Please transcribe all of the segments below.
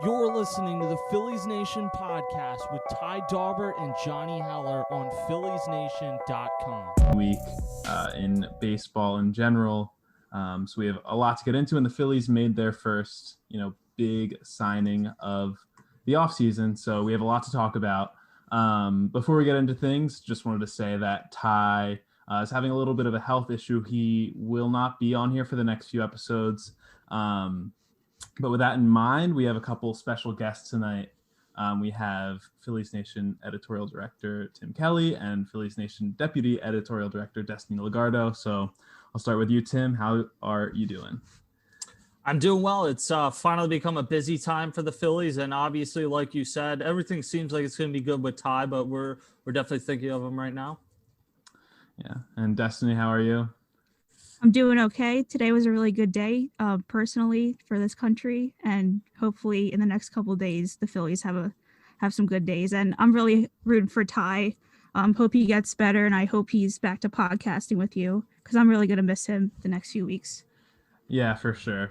You're listening to the Phillies Nation podcast with Ty Daubert and Jonny Heller on PhilliesNation.com. Week in baseball in general. So we have a lot to get into, and the Phillies made their first, big signing of the offseason. So we have a lot to talk about. Before we get into things, just wanted to say that Ty is having a little bit of a health issue. He will not be on here for the next few episodes. But with that in mind, we have a couple special guests tonight. We have Phillies Nation editorial director Tim Kelly and Phillies Nation deputy editorial director Destiny Lugardo. So I'll start with you, Tim. How are you doing? I'm doing well. It's finally become a busy time for the Phillies, and obviously, like you said, everything seems like it's going to be good with Ty, but we're definitely thinking of him right now. Yeah, and Destiny, how are you? I'm doing okay. Today was a really good day, personally, for this country, and hopefully in the next couple of days, the Phillies have some good days. And I'm really rooting for Ty. Hope he gets better, and I hope he's back to podcasting with you because I'm really gonna miss him the next few weeks. Yeah, for sure.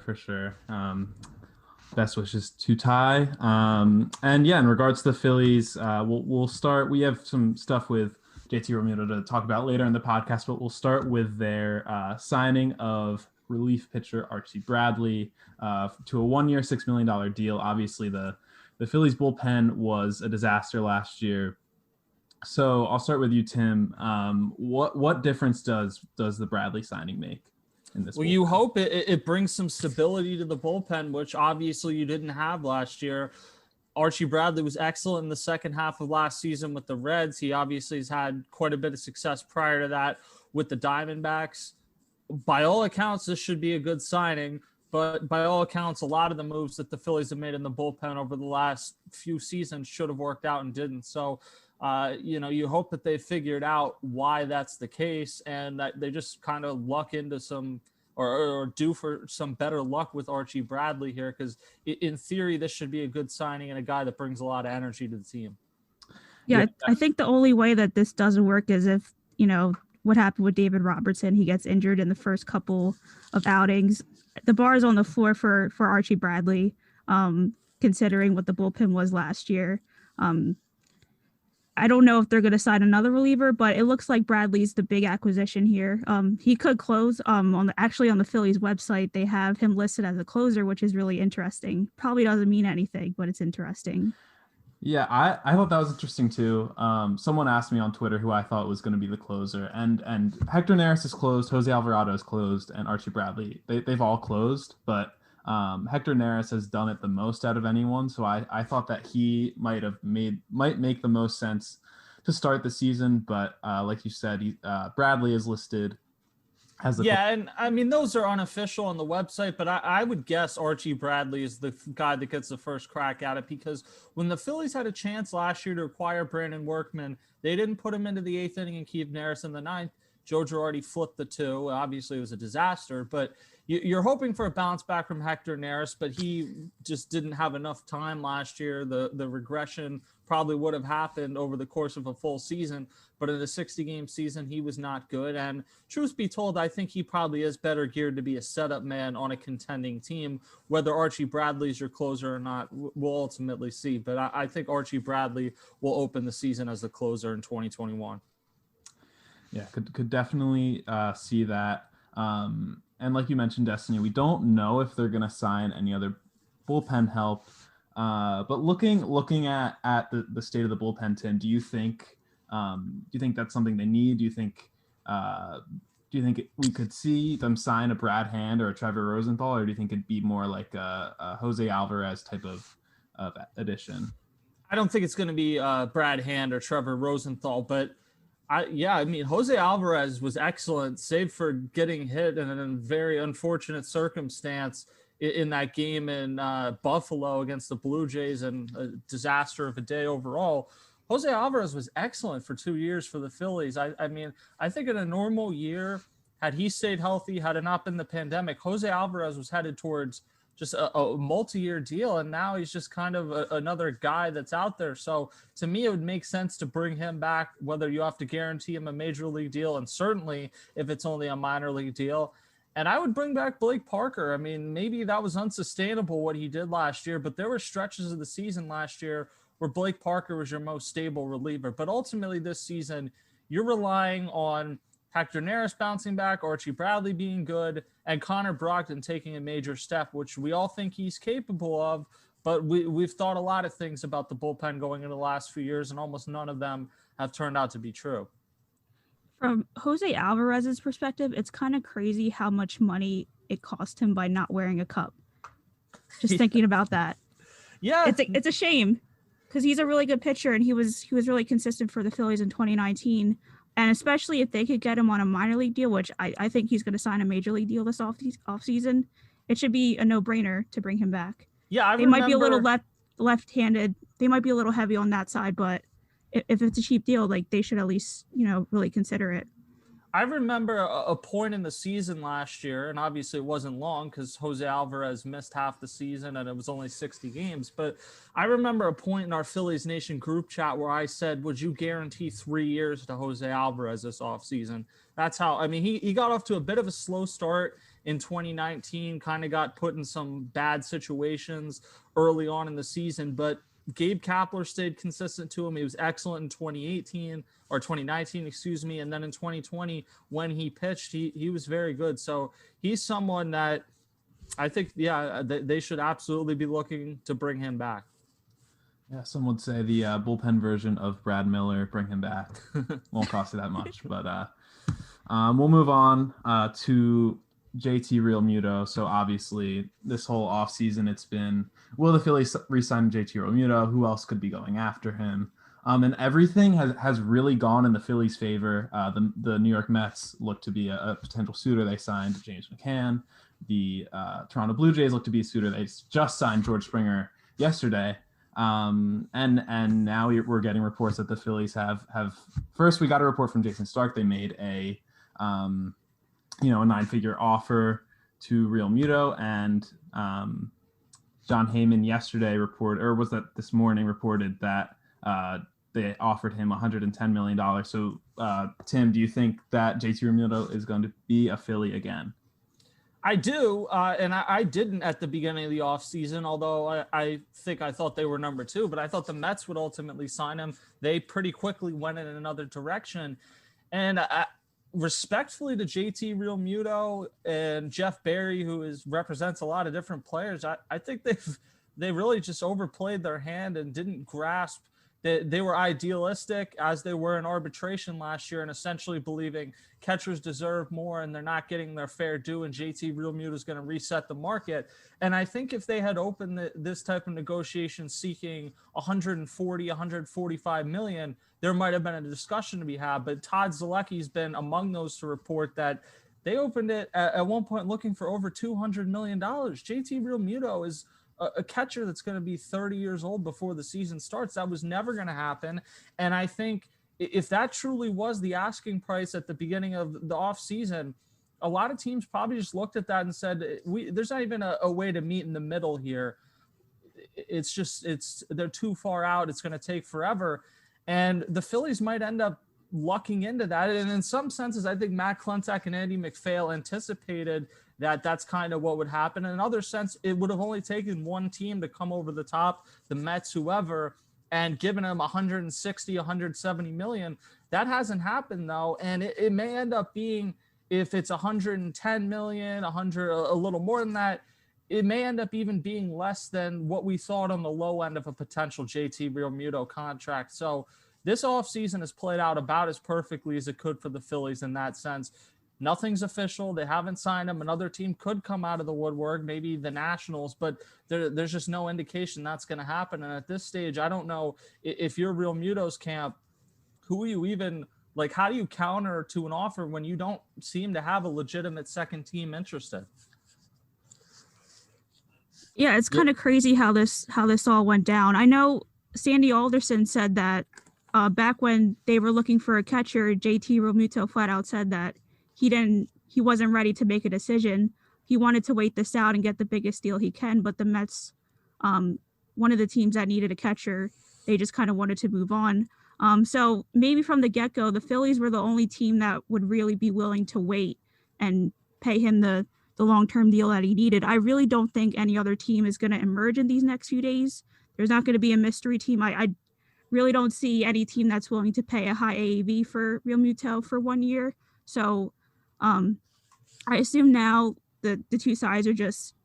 Best wishes to Ty. And yeah, in regards to the Phillies, we'll start. We have some stuff with J.T. Realmuto to talk about later in the podcast, but we'll start with their signing of relief pitcher Archie Bradley to a 1-year, $6 million deal. Obviously, the Phillies bullpen was a disaster last year. So I'll start with you, Tim. What difference does the Bradley signing make in this? Well, you hope it brings some stability to the bullpen, which obviously you didn't have last year. Archie Bradley was excellent in the second half of last season with the Reds. He obviously has had quite a bit of success prior to that with the Diamondbacks. By all accounts, this should be a good signing, but by all accounts, a lot of the moves that the Phillies have made in the bullpen over the last few seasons should have worked out and didn't. So, you hope that they figured out why that's the case and that they just kind of luck into some or due for some better luck with Archie Bradley here, because in theory, this should be a good signing and a guy that brings a lot of energy to the team. Yeah, I think the only way that this doesn't work is if, what happened with David Robertson. He gets injured in the first couple of outings. The bar is on the floor for Archie Bradley, considering what the bullpen was last year. I don't know if they're going to sign another reliever, but it looks like Bradley's the big acquisition here. He could close. On the Phillies website, they have him listed as a closer, which is really interesting. Probably doesn't mean anything, but it's interesting. Yeah, I thought that was interesting too. Someone asked me on Twitter who I thought was going to be the closer, and Hector Neris is closed, Jose Alvarado is closed, and Archie Bradley. They've all closed, but Hector Neris has done it the most out of anyone, so I thought that he might make the most sense to start the season. But like you said, Bradley is listed as the and I mean those are unofficial on the website, but I would guess Archie Bradley is the guy that gets the first crack at it, because when the Phillies had a chance last year to acquire Brandon Workman, they didn't put him into the 8th inning and keep Neris in the 9th. Joe Girardi flipped the 2. Obviously, it was a disaster, but you're hoping for a bounce back from Hector Neris, but he just didn't have enough time last year. The regression probably would have happened over the course of a full season, but in a 60-game season, he was not good. And truth be told, I think he probably is better geared to be a setup man on a contending team. Whether Archie Bradley's your closer or not, we'll ultimately see. But I think Archie Bradley will open the season as the closer in 2021. Yeah, could definitely see that. And like you mentioned, Destiny, we don't know if they're going to sign any other bullpen help. But looking at the state of the bullpen, Tim, do you think that's something they need? Do you think we could see them sign a Brad Hand or a Trevor Rosenthal, or do you think it'd be more like a Jose Alvarez type of addition? I don't think it's going to be Brad Hand or Trevor Rosenthal, but I mean, Jose Alvarez was excellent, save for getting hit in a very unfortunate circumstance in that game in Buffalo against the Blue Jays, and a disaster of a day overall. Jose Alvarez was excellent for 2 years for the Phillies. I mean, I think in a normal year, had he stayed healthy, had it not been the pandemic, Jose Alvarez was headed towards just a multi-year deal, and now he's just kind of another guy that's out there. So to me, it would make sense to bring him back, whether you have to guarantee him a major league deal, and certainly if it's only a minor league deal. And I would bring back Blake Parker. I mean, maybe that was unsustainable what he did last year, but there were stretches of the season last year where Blake Parker was your most stable reliever. But ultimately this season, you're relying on Hector Neris bouncing back, Archie Bradley being good, and Connor Brogdon taking a major step, which we all think he's capable of. But we've thought a lot of things about the bullpen going into the last few years, and almost none of them have turned out to be true. From Jose Alvarez's perspective, it's kind of crazy how much money it cost him by not wearing a cup. Just thinking about that. Yeah. It's a shame because he's a really good pitcher and he was really consistent for the Phillies in 2019. And especially if they could get him on a minor league deal, which I think he's going to sign a major league deal this offseason, it should be a no-brainer to bring him back. Yeah, they might be a little left-handed. They might be a little heavy on that side, but if it's a cheap deal, like they should at least, really consider it. I remember a point in the season last year, and obviously it wasn't long because Jose Alvarez missed half the season and it was only 60 games. But I remember a point in our Phillies Nation group chat where I said, would you guarantee 3 years to Jose Alvarez this offseason? That's how, I mean, he got off to a bit of a slow start in 2019, kind of got put in some bad situations early on in the season, but Gabe Kapler stayed consistent to him. He was excellent in 2019, and then in 2020 when he pitched, he was very good. So he's someone that I think, they should absolutely be looking to bring him back. Yeah, some would say the bullpen version of Brad Miller, bring him back. Won't cost you that much, but we'll move on to JT Realmuto. So obviously this whole offseason it's been, will the Phillies re-sign JT Realmuto? Who else could be going after him? And everything has really gone in the Phillies' favor. The New York Mets look to be a potential suitor. They signed James McCann. The Toronto Blue Jays look to be a suitor. They just signed George Springer yesterday. And now we're getting reports that the Phillies have first we got a report from Jason Stark. They made a 9-figure offer to Realmuto, and John Heyman yesterday this morning reported that they offered him $110 million. So, Tim, do you think that JT Realmuto is going to be a Philly again? I do, and I didn't at the beginning of the offseason, although I thought they were number 2, but I thought the Mets would ultimately sign him. They pretty quickly went in another direction. And respectfully to JT Realmuto and Jeff Berry, who represents a lot of different players, I think they really just overplayed their hand and didn't grasp that they were idealistic as they were in arbitration last year and essentially believing catchers deserve more and they're not getting their fair due and JT Realmuto is going to reset the market. And I think if they had opened this type of negotiation seeking 140, 145 million, there might have been a discussion to be had. But Todd Zalecki's been among those to report that they opened it at one point looking for over $200 million. JT Realmuto is a catcher that's going to be 30 years old before the season starts. That was never going to happen. And I think if that truly was the asking price at the beginning of the offseason, a lot of teams probably just looked at that and said, there's not even a way to meet in the middle here. They're too far out. It's going to take forever. And the Phillies might end up lucking into that. And in some senses, I think Matt Klentak and Andy McPhail anticipated that that's kind of what would happen. In another sense, it would have only taken one team to come over the top, the Mets, whoever, and given them 160, 170 million. That hasn't happened though. And it may end up being, if it's 110 million, 100, a little more than that, it may end up even being less than what we thought on the low end of a potential JT Realmuto contract. So this offseason has played out about as perfectly as it could for the Phillies in that sense. Nothing's official. They haven't signed him. Another team could come out of the woodwork, maybe the Nationals, but there's just no indication that's going to happen. And at this stage, I don't know if you're Realmuto's camp, who are you even like? How do you counter to an offer when you don't seem to have a legitimate second team interested? Yeah, it's kind of crazy how this all went down. I know Sandy Alderson said that back when they were looking for a catcher, JT Realmuto flat out said that he wasn't ready to make a decision. He wanted to wait this out and get the biggest deal he can, but the Mets, one of the teams that needed a catcher, they just kind of wanted to move on. So maybe from the get-go, the Phillies were the only team that would really be willing to wait and pay him the long-term deal that he needed. I really don't think any other team is going to emerge in these next few days. There's not going to be a mystery team. I really don't see any team that's willing to pay a high AAV for Realmuto for 1 year. So I assume now the two sides are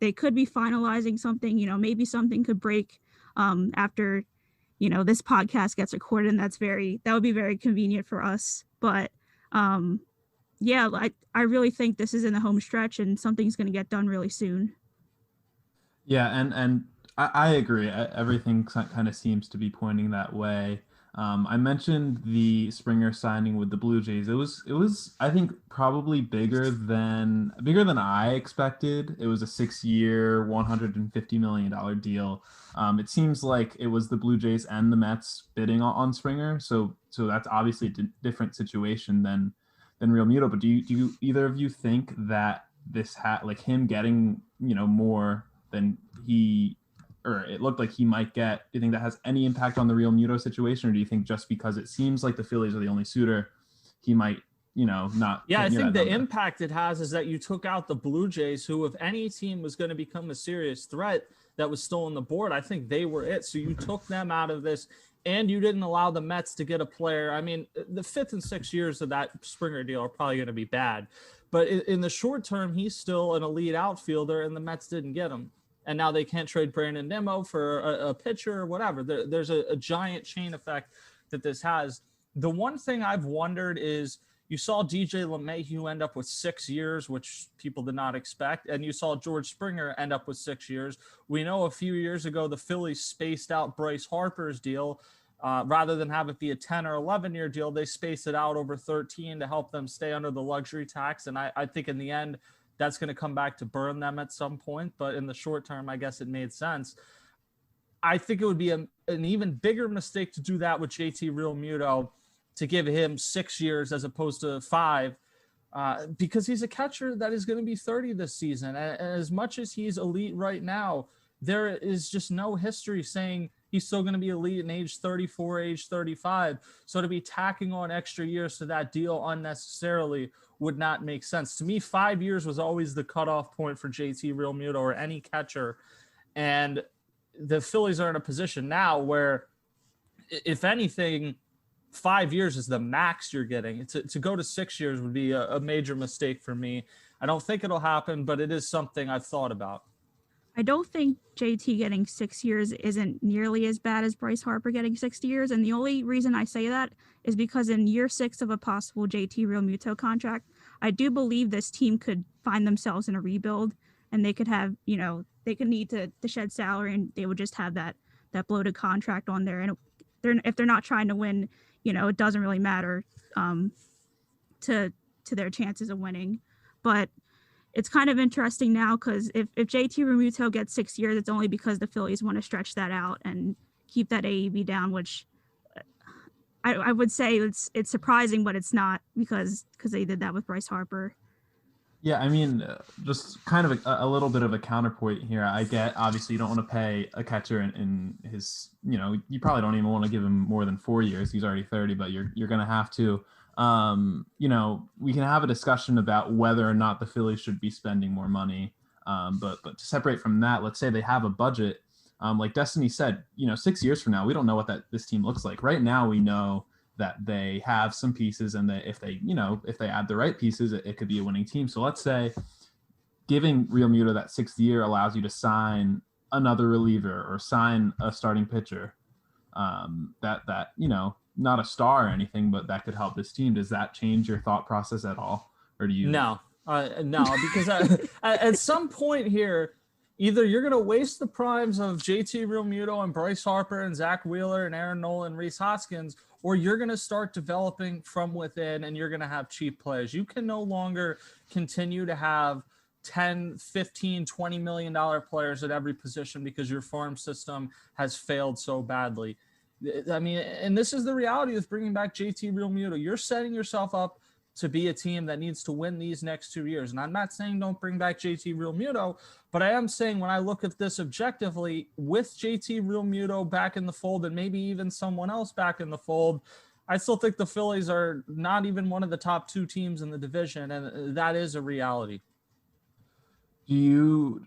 they could be finalizing something, maybe something could break after, this podcast gets recorded, and that would be very convenient for us. But yeah, I really think this is in the home stretch and something's going to get done really soon. Yeah, and I agree. Everything kind of seems to be pointing that way. I mentioned the Springer signing with the Blue Jays. It was I think probably bigger than I expected. It was a 6-year, $150 million deal. It seems like it was the Blue Jays and the Mets bidding on Springer. So that's obviously a different situation than Realmuto. But do you either of you think that this like him getting more than it looked like he might get, do you think that has any impact on the Realmuto situation, or do you think just because it seems like the Phillies are the only suitor, he might, not? Yeah, I think the impact it has is that you took out the Blue Jays, who, if any team was going to become a serious threat that was still on the board, I think they were it. So you took them out of this, and you didn't allow the Mets to get a player. I mean, the 5th and 6th years of that Springer deal are probably going to be bad, but in the short term, he's still an elite outfielder, and the Mets didn't get him. And now they can't trade Brandon Nimmo for a pitcher or whatever. There's a giant chain effect that this has. The one thing I've wondered is you saw DJ LeMahieu end up with 6 years, which people did not expect. And you saw George Springer end up with 6 years. We know a few years ago, the Phillies spaced out Bryce Harper's deal. Rather than have it be a 10 or 11-year deal, they spaced it out over 13 to help them stay under the luxury tax. And I think in the end, that's going to come back to burn them at some point. But in the short term, I guess it made sense. I think it would be an even bigger mistake to do that with JT Realmuto, to give him 6 years as opposed to 5, because he's a catcher that is going to be 30 this season. And as much as he's elite right now, there is just no history saying he's still going to be elite in age 34, age 35. So to be tacking on extra years to that deal unnecessarily would not make sense. To me, 5 years was always the cutoff point for JT Realmuto or any catcher. And the Phillies are in a position now where, if anything, 5 years is the max you're getting. To go to 6 years would be a major mistake for me. I don't think it'll happen, but it is something I've thought about. I don't think JT getting 6 years isn't nearly as bad as Bryce Harper getting 6 years. And the only reason I say that is because in year 6 of a possible JT Realmuto contract, I do believe this team could find themselves in a rebuild, and they could have, they could need to shed salary, and they would just have that bloated contract on there. And if they're not trying to win, it doesn't really matter to their chances of winning. But it's kind of interesting now, because if JT Realmuto gets 6 years, it's only because the Phillies want to stretch that out and keep that AAV down, which I would say it's surprising, but it's not, because they did that with Bryce Harper. Yeah, I mean, just kind of a little bit of a counterpoint here. I get, obviously, you don't want to pay a catcher in his, you probably don't even want to give him more than 4 years. He's already 30, but you're going to have to. We can have a discussion about whether or not the Phillies should be spending more money. But to separate from that, let's say they have a budget. Like Destiny said, 6 years from now, we don't know what this team looks like. Right now, we know that they have some pieces, and that if they add the right pieces, it could be a winning team. So let's say giving Realmuto that 6th year allows you to sign another reliever or sign a starting pitcher. That not a star or anything, but that could help this team. Does that change your thought process at all? Or do you? No, because at some point here, either you're going to waste the primes of JT Realmuto and Bryce Harper and Zach Wheeler and Aaron Nola and Rhys Hoskins, or you're going to start developing from within, and you're going to have cheap players. You can no longer continue to have 10, 15, $20 million players at every position because your farm system has failed so badly. I mean, and this is the reality with bringing back JT Realmuto. You're setting yourself up to be a team that needs to win these next 2 years. And I'm not saying don't bring back JT Realmuto, but I am saying when I look at this objectively, with JT Realmuto back in the fold and maybe even someone else back in the fold, I still think the Phillies are not even one of the top 2 teams in the division, and that is a reality. Do you,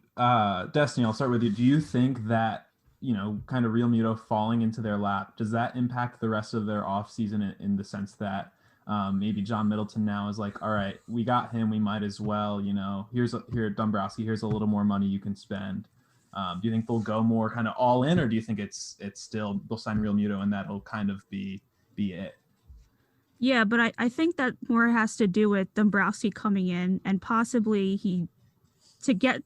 Destiny, I'll start with you. Do you think that, kind of Realmuto falling into their lap, does that impact the rest of their offseason in the sense that maybe John Middleton now is like, all right, we got him, we might as well, here, Dombrowski, here's a little more money you can spend. Do you think they'll go more kind of all in, or do you think it's still they'll sign Realmuto and that'll kind of be it? Yeah, but I think that more has to do with Dombrowski coming in, and possibly to get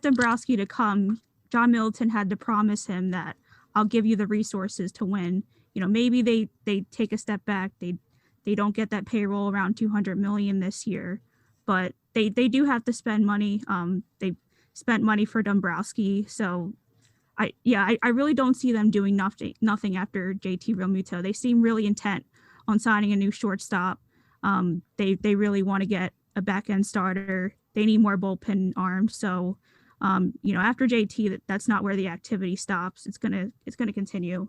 Dombrowski to come, John Middleton had to promise him that I'll give you the resources to win. Maybe they take a step back. They don't get that payroll around $200 million this year, but they do have to spend money. They spent money for Dombrowski, so I really don't see them doing nothing after JT Realmuto. They seem really intent on signing a new shortstop. They really want to get a back end starter. They need more bullpen arms. So, after JT, that's not where the activity stops. It's gonna continue.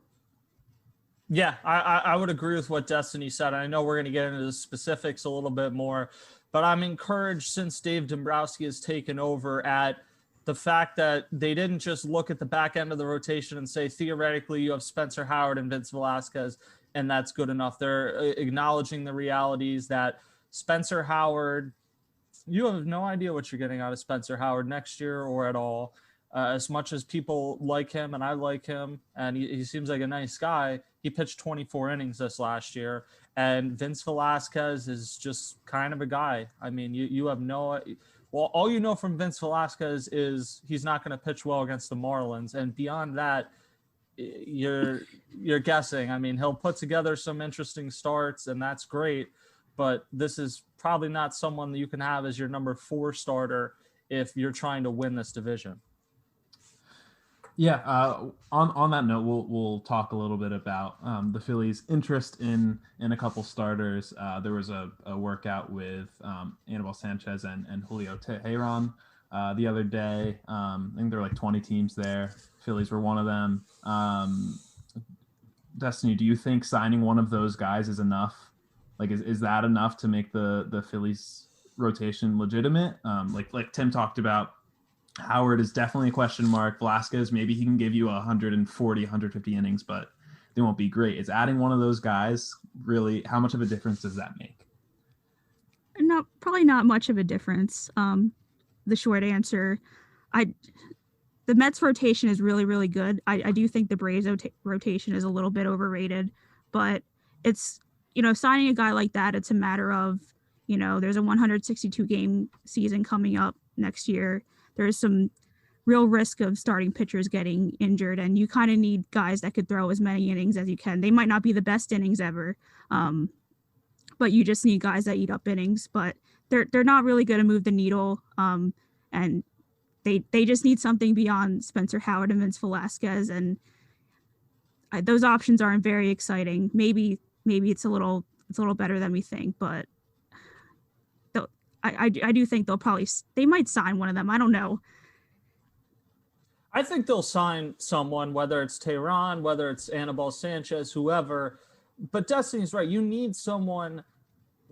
Yeah, I would agree with what Destiny said. I know we're going to get into the specifics a little bit more, but I'm encouraged since Dave Dombrowski has taken over at the fact that they didn't just look at the back end of the rotation and say, theoretically, you have Spencer Howard and Vince Velasquez, and that's good enough. They're acknowledging the realities that Spencer Howard, you have no idea what you're getting out of Spencer Howard next year or at all. As much as people like him and I like him, and he seems like a nice guy, he pitched 24 innings this last year. And Vince Velasquez is just kind of a guy. I mean, you have no – well, all you know from Vince Velasquez is he's not going to pitch well against the Marlins. And beyond that, you're guessing. I mean, he'll put together some interesting starts, and that's great. But this is probably not someone that you can have as your number 4 starter if you're trying to win this division. Yeah. On that note, we'll talk a little bit about the Phillies' interest in a couple starters. There was a workout with Anibal Sanchez and Julio Teheran the other day. I think there were like 20 teams there. Phillies were one of them. Destiny, do you think signing one of those guys is enough? Like, is that enough to make the Phillies rotation legitimate? Like Tim talked about, Howard is definitely a question mark. Velasquez, maybe he can give you 140, 150 innings, but they won't be great. Is adding one of those guys really, how much of a difference does that make? Probably not much of a difference. The short answer, the Mets rotation is really, really good. I do think the Braves rotation is a little bit overrated, but it's, signing a guy like that, it's a matter of, there's a 162 game season coming up next year. There's some real risk of starting pitchers getting injured, and you kind of need guys that could throw as many innings as you can. They might not be the best innings ever, but you just need guys that eat up innings. But they're not really going to move the needle, and they just need something beyond Spencer Howard and Vince Velasquez, and those options aren't very exciting. Maybe it's a little better than we think, but I do think they might sign one of them. I don't know. I think they'll sign someone, whether it's Tehran, whether it's Anibal Sanchez, whoever. But Destiny's right. You need someone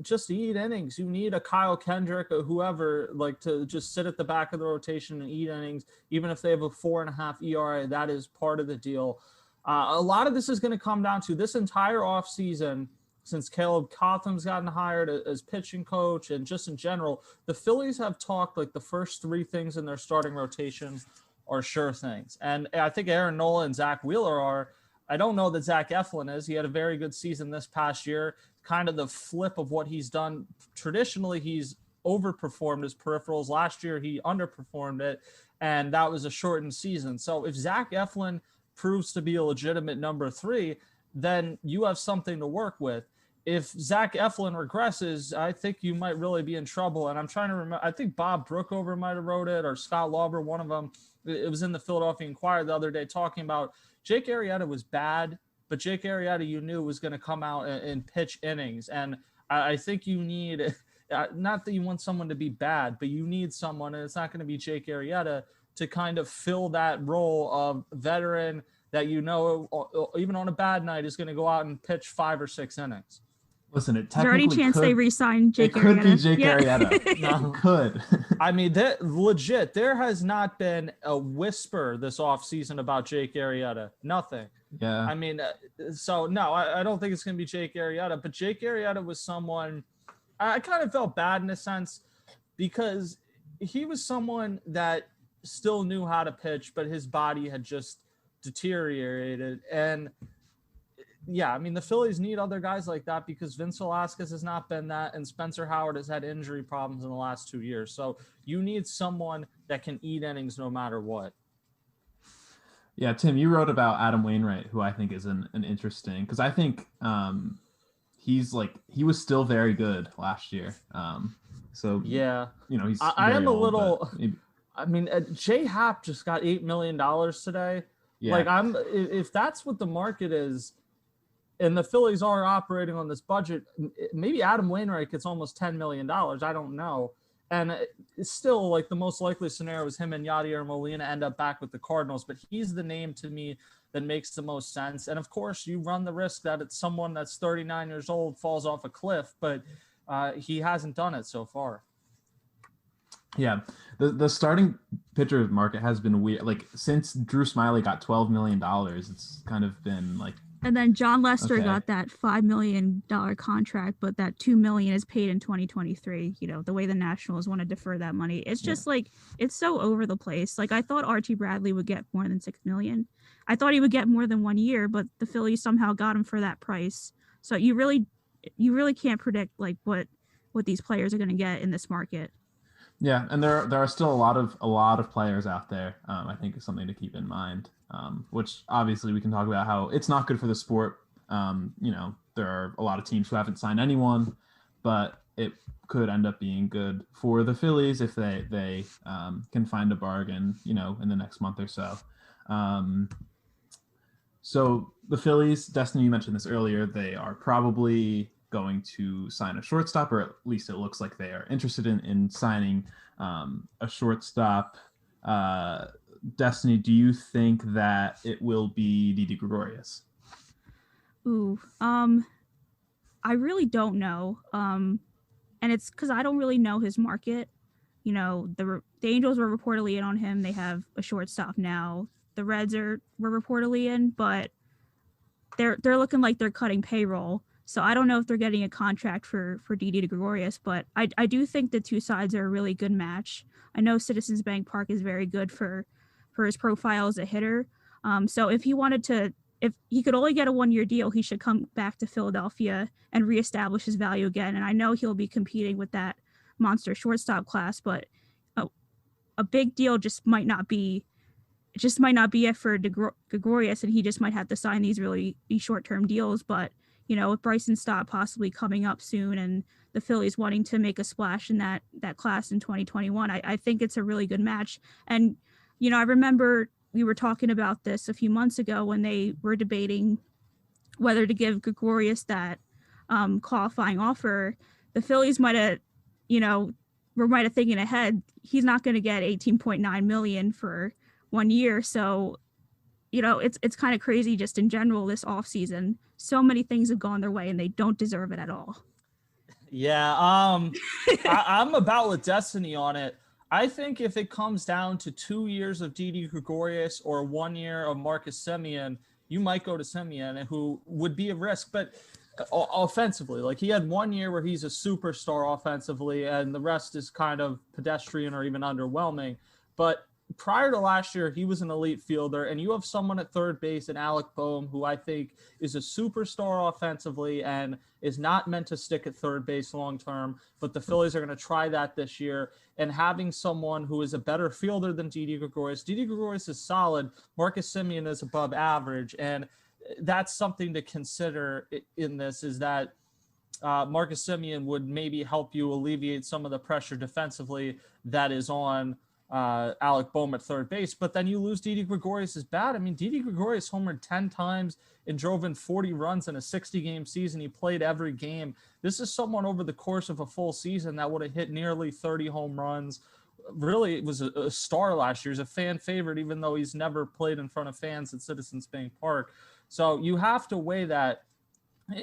just to eat innings. You need a Kyle Kendrick or whoever, like, to just sit at the back of the rotation and eat innings. Even if they have a 4.5 ERA, that is part of the deal. A lot of this is going to come down to this entire offseason. Since Caleb Cotham's gotten hired as pitching coach and just in general, the Phillies have talked like the first 3 things in their starting rotation are sure things. And I think Aaron Nola and Zach Wheeler are. I don't know that Zach Eflin is. He had a very good season this past year, kind of the flip of what he's done. Traditionally, he's overperformed his peripherals. Last year, he underperformed it, and that was a shortened season. So if Zach Eflin proves to be a legitimate number 3, then you have something to work with. If Zach Eflin regresses, I think you might really be in trouble. And I'm trying to remember, I think Bob Brookover might have wrote it, or Scott Lauber, one of them. It was in the Philadelphia Inquirer the other day talking about Jake Arrieta was bad, but Jake Arrieta you knew was going to come out and pitch innings. And I think you need, not that you want someone to be bad, but you need someone, and it's not going to be Jake Arrieta, to kind of fill that role of veteran that even on a bad night is going to go out and pitch 5 or 6 innings. Listen, it Is there any technically chance they re-sign Jake it Arrieta? could be Jake Yeah. Arrieta. No. It could. I mean, legit, there has not been a whisper this offseason about Jake Arrieta. Nothing. Yeah. I mean, so no, I don't think it's going to be Jake Arrieta, but Jake Arrieta was someone I kind of felt bad in a sense because he was someone that still knew how to pitch, but his body had just deteriorated. And yeah, I mean, the Phillies need other guys like that because Vince Velasquez has not been that, and Spencer Howard has had injury problems in the last 2 years. So you need someone that can eat innings no matter what. Yeah, Tim, you wrote about Adam Wainwright, who I think is an interesting, because I think he was still very good last year. So yeah, he's. I am a old, little. I mean, J Happ just got $8 million today. Yeah. Like if that's what the market is, and the Phillies are operating on this budget, maybe Adam Wainwright gets almost $10 million. I don't know. And it's still like the most likely scenario is him and Yadier Molina end up back with the Cardinals, but he's the name to me that makes the most sense. And of course you run the risk that it's someone that's 39 years old falls off a cliff, but he hasn't done it so far. Yeah. The starting pitcher market has been weird. Like since Drew Smiley got $12 million, it's kind of been like, and then John Lester Okay. got that $5 million contract, but that $2 million is paid in 2023. The way the Nationals want to defer that money. It's just like, it's so over the place. Like I thought Archie Bradley would get more than $6 million. I thought he would get more than 1 year, but the Phillies somehow got him for that price. So you really can't predict like what these players are going to get in this market. yeah. And there are still a lot of players out there. I think is something to keep in mind. Which obviously we can talk about how it's not good for the sport. There are a lot of teams who haven't signed anyone, but it could end up being good for the Phillies if they can find a bargain, in the next month or so. So the Phillies, Destiny, you mentioned this earlier, they are probably going to sign a shortstop, or at least it looks like they are interested in signing a shortstop. Destiny, do you think that it will be Didi Gregorius? Ooh, I really don't know. And it's because I don't really know his market. The Angels were reportedly in on him. They have a shortstop now. The Reds were reportedly in, but they're looking like they're cutting payroll. So I don't know if they're getting a contract for Didi Gregorius, but I do think the two sides are a really good match. I know Citizens Bank Park is very good for his profile as a hitter. So if he could only get a 1-year deal, he should come back to Philadelphia and reestablish his value again. And I know he'll be competing with that monster shortstop class, but a big deal just might not be it for Gregorius, and he just might have to sign these short-term deals. But with Bryson Stott possibly coming up soon and the Phillies wanting to make a splash in that class in 2021, I think it's a really good match. And I remember we were talking about this a few months ago when they were debating whether to give Gregorius that qualifying offer. The Phillies might have thinking ahead. He's not going to get $18.9 million for 1 year. So, it's kind of crazy just in general this offseason. So many things have gone their way and they don't deserve it at all. Yeah, I'm about with Destiny on it. I think if it comes down to 2 years of Didi Gregorius or 1 year of Marcus Semien, you might go to Semien, who would be a risk. But offensively, like he had 1 year where he's a superstar offensively and the rest is kind of pedestrian or even underwhelming. But prior to last year, he was an elite fielder, and you have someone at third base in Alec Boehm, who I think is a superstar offensively and is not meant to stick at third base long-term, but the Phillies are going to try that this year. And having someone who is a better fielder than Didi Gregorius. Didi Gregorius is solid. Marcus Semien is above average. And that's something to consider in this, is that Marcus Semien would maybe help you alleviate some of the pressure defensively that is on Alec Boehm at third base. But then you lose Didi Gregorius is bad. I mean, Didi Gregorius homered 10 times and drove in 40 runs in a 60-game season. He played every game. This is someone over the course of a full season that would have hit nearly 30 home runs. Really, it was a star last year. He's a fan favorite, even though he's never played in front of fans at Citizens Bank Park. So you have to weigh that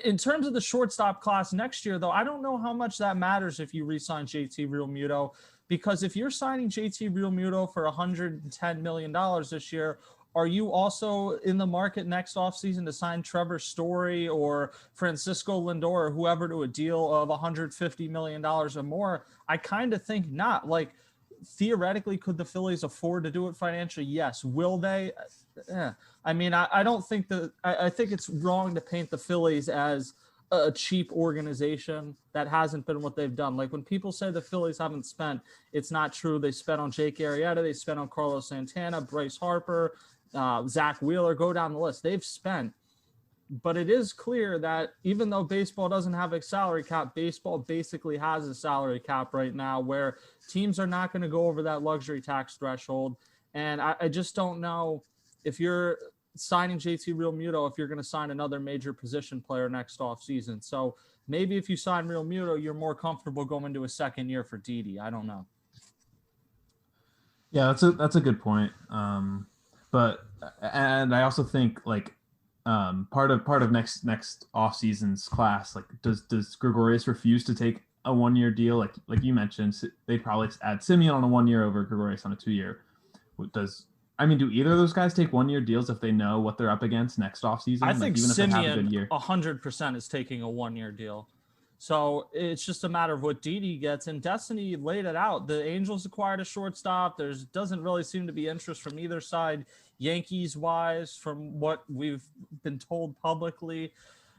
In terms of the shortstop class next year, though, I don't know how much that matters if you re-sign JT Realmuto, because if you're signing JT Realmuto for $110 million this year, are you also in the market next offseason to sign Trevor Story or Francisco Lindor or whoever to a deal of $150 million or more? I kind of think not. Like, theoretically, could the Phillies afford to do it financially? Yes. Will they? I mean, I don't think that – I think it's wrong to paint the Phillies as a cheap organization. That hasn't been what they've done. Like, when people say the Phillies haven't spent, it's not true. They spent on Jake Arrieta. They spent on Carlos Santana, Bryce Harper, Zach Wheeler. Go down the list. They've spent. But it is clear that even though baseball doesn't have a salary cap, baseball basically has a salary cap right now where teams are not going to go over that luxury tax threshold. And I just don't know if you're signing JT Realmuto, if you're going to sign another major position player next offseason. So maybe if you sign Realmuto, you're more comfortable going to a second year for Didi. I don't know. Yeah, that's a good point. But I also think like part of next off season's class, like does Gregorius refuse to take a 1-year deal? Like you mentioned, they'd probably add Semien on a 1-year over Gregorius on a 2-year. Do either of those guys take 1-year deals if they know what they're up against next offseason? I think even if they have a good Semien year? 100% is taking a 1-year deal. So it's just a matter of what Didi gets. And Destiny laid it out. The Angels acquired a shortstop. There doesn't really seem to be interest from either side, Yankees-wise, from what we've been told publicly.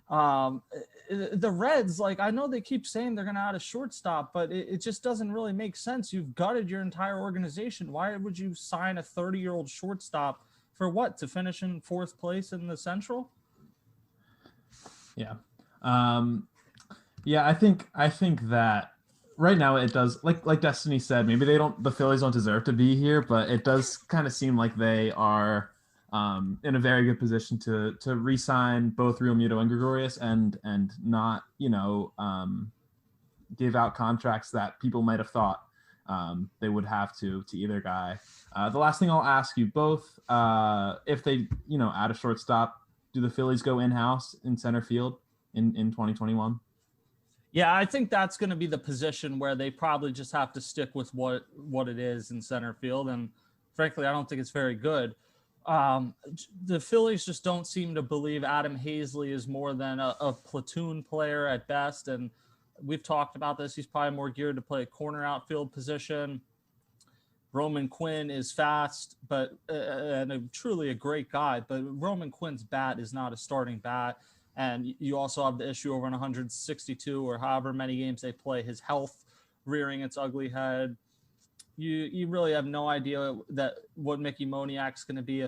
The Reds, like, I know they keep saying they're going to add a shortstop, but it just doesn't really make sense. You've gutted your entire organization. Why would you sign a 30-year-old shortstop for what? To finish in 4th place in the Central? Yeah. Yeah, I think that right now it does, like Destiny said, maybe the Phillies don't deserve to be here, but it does kind of seem like they are in a very good position to re-sign both Realmuto and Gregorius and not, give out contracts that people might have thought they would have to either guy. The last thing I'll ask you both, if they, add a shortstop, do the Phillies go in-house in center field in 2021? Yeah, I think that's going to be the position where they probably just have to stick with what it is in center field. And frankly, I don't think it's very good. The Phillies just don't seem to believe Adam Hazley is more than a platoon player at best. And we've talked about this. He's probably more geared to play a corner outfield position. Roman Quinn is fast, but truly a great guy. But Roman Quinn's bat is not a starting bat. And you also have the issue over in 162 or however many games they play, his health rearing its ugly head. You really have no idea that what Mickey Moniak's going to be.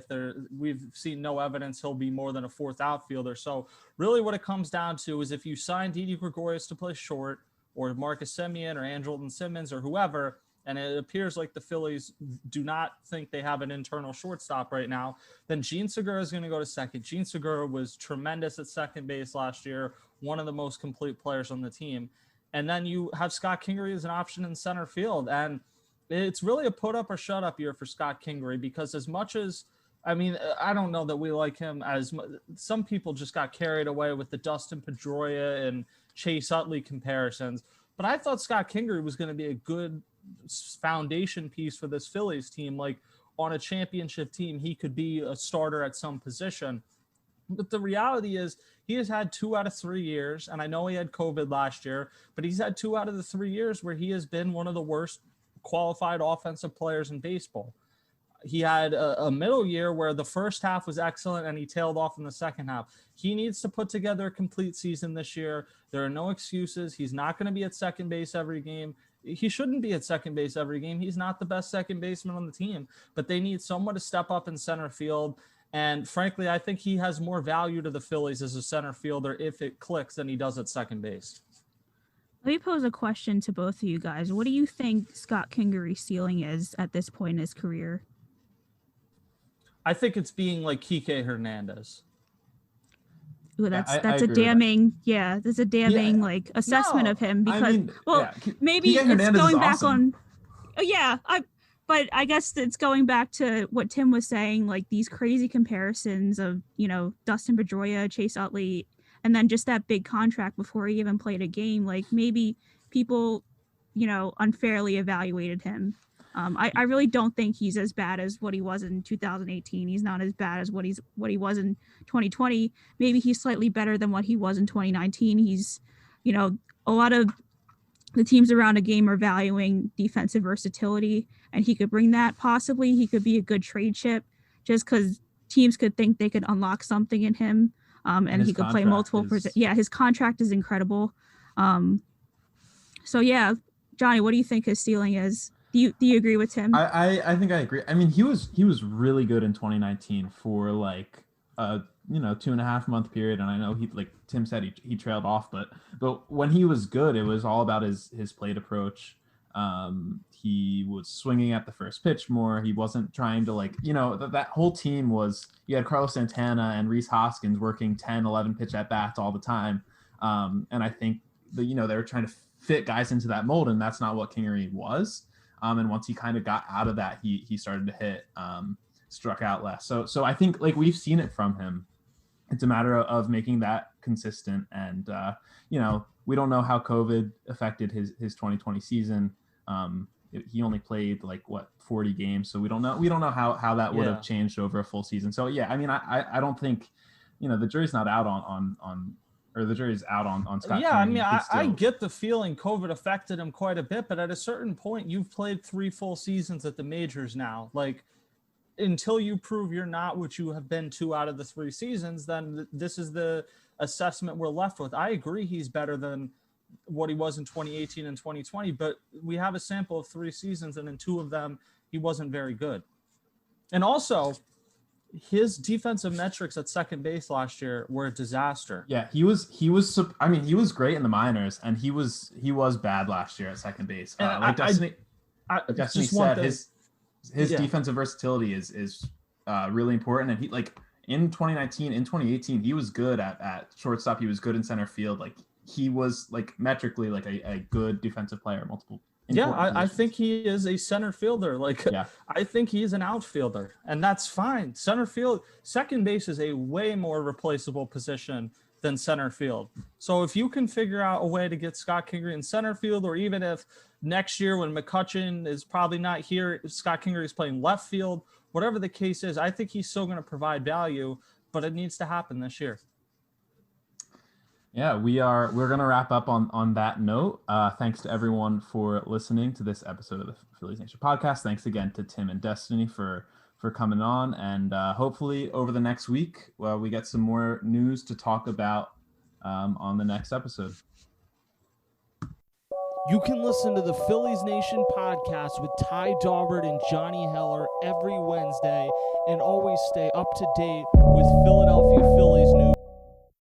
We've seen no evidence he'll be more than a 4th outfielder. So really what it comes down to is if you sign Didi Gregorius to play short or Marcus Semien or Andrelton Simmons or whoever, and it appears like the Phillies do not think they have an internal shortstop right now, then Jean Segura is going to go to second. Jean Segura was tremendous at second base last year, one of the most complete players on the team. And then you have Scott Kingery as an option in center field. And it's really a put up or shut up year for Scott Kingery because as much as, I don't know that we like him as much. Some people just got carried away with the Dustin Pedroia and Chase Utley comparisons. But I thought Scott Kingery was going to be a good foundation piece for this Phillies team. Like on a championship team, he could be a starter at some position. But the reality is he has had 2 out of 3 years, and I know he had COVID last year, but he's had 2 out of the 3 years where he has been one of the worst qualified offensive players in baseball. He had a middle year where the first half was excellent and he tailed off in the second half. He needs to put together a complete season this year. There are no excuses. He's not going to be at second base every game. He shouldn't be at second base every game. He's not the best second baseman on the team, but they need someone to step up in center field. And frankly, I think he has more value to the Phillies as a center fielder if it clicks than he does at second base. Let me pose a question to both of you guys. What do you think Scott Kingery's ceiling is at this point in his career? I think it's being like Kike Hernandez. Ooh, that's a damning, that's a damning assessment of him because maybe it's going back on. But I guess it's going back to what Tim was saying, like these crazy comparisons of Dustin Pedroia, Chase Utley, and then just that big contract before he even played a game. Like maybe people, unfairly evaluated him. I really don't think he's as bad as what he was in 2018. He's not as bad as what he was in 2020. Maybe he's slightly better than what he was in 2019. He's, a lot of the teams around a game are valuing defensive versatility, and he could bring that. Possibly he could be a good trade chip just because teams could think they could unlock something in him, and he could play multiple. His contract is incredible. So yeah, Johnny, what do you think his ceiling is? Do you agree with Tim? I think I agree. I mean, he was really good in 2019 for like 2.5 month period, and I know he, like Tim said, he trailed off, but when he was good, it was all about his plate approach. He was swinging at the first pitch more. He wasn't trying to that whole team was, you had Carlos Santana and Rhys Hoskins working 10, 11 pitch at bats all the time. And I think they were trying to fit guys into that mold, and that's not what Kingery was. And once he kind of got out of that, he started to hit, struck out less. So I think like we've seen it from him. It's a matter of making that consistent. And, we don't know how COVID affected his 2020 season. He only played 40 games. So we don't know how that would have changed over a full season. So yeah, I mean, I don't think, the jury's not out the jury's out on Scott. Yeah, I mean, I get the feeling COVID affected him quite a bit, but at a certain point, you've played 3 full seasons at the majors now. Like, until you prove you're not what you have been 2 out of the 3 seasons, then this is the assessment we're left with. I agree he's better than what he was in 2018 and 2020, but we have a sample of 3 seasons, and in 2 of them, he wasn't very good. And also, his defensive metrics at second base last year were a disaster. Yeah, he was great in the minors, and he was bad last year at second base. Destiny said, his defensive versatility is really important, and he in 2019, in 2018, he was good at shortstop. He was good in center field. Like he was metrically a good defensive player, multiple. Yeah, I think he is a center fielder. I think he's an outfielder, and that's fine. Second base is a way more replaceable position than center field. So if you can figure out a way to get Scott Kingery in center field, or even if next year when McCutchen is probably not here, Scott Kingery is playing left field, whatever the case is, I think he's still going to provide value, but it needs to happen this year. Yeah, we're going to wrap up on that note. Thanks to everyone for listening to this episode of the Phillies Nation podcast. Thanks again to Tim and Destiny for coming on. And hopefully over the next week, we get some more news to talk about on the next episode. You can listen to the Phillies Nation podcast with Ty Daubert and Jonny Heller every Wednesday, and always stay up to date with Philadelphia Phillies